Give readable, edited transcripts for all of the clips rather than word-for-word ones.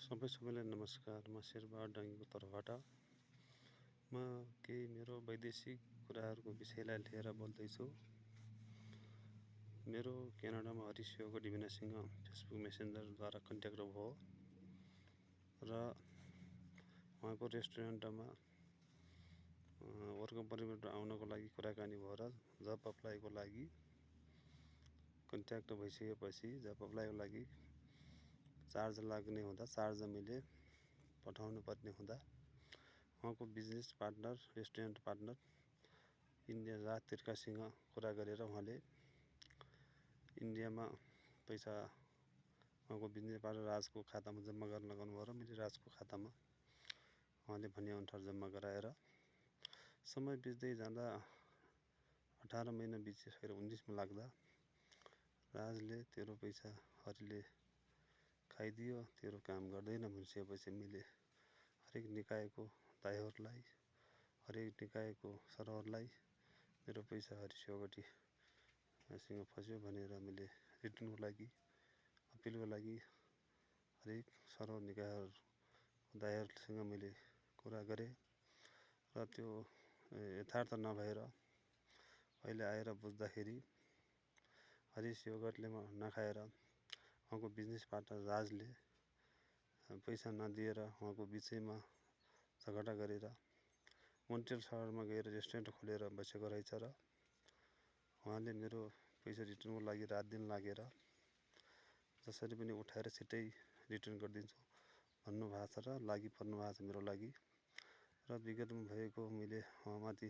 सबैलाई नमस्कार। म शेरबहादुर डाङ्गीको तर्फबाट म केही मेरो वैदेशिक कुराहरूको विषयलाई लिएर बोल्दैछु। मेरो क्यानाडामा हरिश योगटी भिनासँग फेसबुक मेसेन्जरद्वारा कन्ट्याक्ट भयो र उहाँको रेस्टुरेन्टमा वर्क परमिट आउनको लागि कुराकानी भएर जब अप्लाईको लागि कन्ट्याक्ट भइसकेपछि जब अप्लाईको लागि चार्ज लाग्ने हुँदा चार्ज मैले पठाउनु पर्ने हुँदा उहाँको business partner restaurant partner India Raj तिर्कासँग कुरा गरेर उहाँले इन्डियामा पैसा उहाँको बिजनेस पार्टनर राजको खातामा जम्मा गर्न लगाउनु भयो र मैले राजको खातामा उहाँले भनेअनुसार जम्मा गराएर समय बित्दै जाँदा 18 महिना बितिसकेर 19मा लाग्दा राजले तेरो पैसा हरिले खाइदियो, तेरो काम गर्दैन भनिसकेपछि मैले हरेक निकायको दाइहरूलाई हरेक निकायको सरहरूलाई मेरो पैसा हरिश योगटी सँग फस्यो भनेर मैले रिटर्नको लागि अपिलको लागि हरेक सरह निकायहरू दाइहरूसँग मैले कुरा गरेँ र त्यो यथार्थ नभएर अहिले आएर बुझ्दाखेरि हरिश योगटले नखाएर उहाँको बिजनेस पार्टनर राजले पैसा नदिएर उहाँको बिचैमा झगडा गरेर मोन्ट्रियल सहरमा गएर रेस्टुरेन्ट खोलेर बसेको रहेछ र उहाँले मेरो पैसा रिटर्नको लागि रात दिन लागेर जसरी पनि उठाएर छिट्टै रिटर्न गरिदिन्छु भन्नुभएको छ र लागि पर्नु भएको छ मेरो लागि र विगतमा भएको मैले उहाँमाथि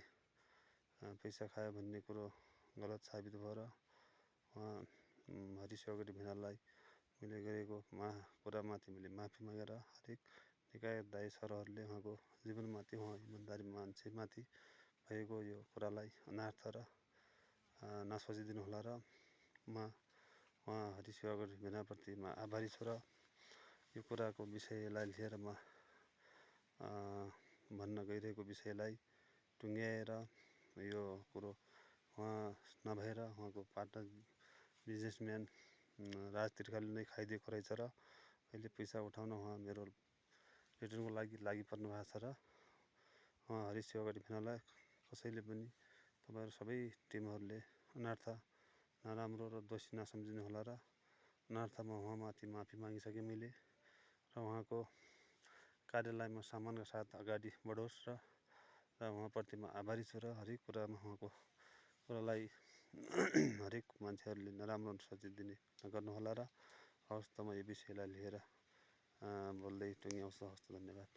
पैसा खायो भन्ने कुरो गलत साबित भयो र उहाँ हरिश योगटी भिनालाई मैले गरेको कुरामाथि मैले माफी मागेर हरेक निकाय दाइ सरहरूले उहाँको जीवनमाथि उहाँ इमान्दारी मान्छेमाथि भएको यो कुरालाई अनार्थ र नसोचिदिनु होला र म उहाँ हरिश योगटी भिनाप्रति म आभारी छु र यो कुराको विषयलाई लिएर म भन्न गइरहेको विषयलाई टुङ्ग्याएर यो कुरो उहाँ नभएर उहाँको पार्टनर बिजनेसम्यान राज तिर्काले नै खाइदिएको रहेछ र अहिले पैसा उठाउन उहाँ मेरो रिटर्नको लागि पर्नु भएको छ र उहाँ हरिश योगटी भिनालाई कसैले पनि तपाईँहरू सबै टिमहरूले अनार्थ नराम्रो र दोषी नसम्झिनु होला र अनार्थमा उहाँमाथि माफी मागिसकेँ मैले र उहाँको कार्यलाई म सम्मानका साथ अगाडि बढोस् र उहाँप्रति म आभारी छु र हरेक कुरामा उहाँको कुरालाई हरेक मान्छेहरूले नराम्रो सोचिदिने नगर्नुहोला र हवस् त म यो विषयलाई लिएर बोल्दै टुङ्ग्याउँछु। हवस् त, धन्यवाद।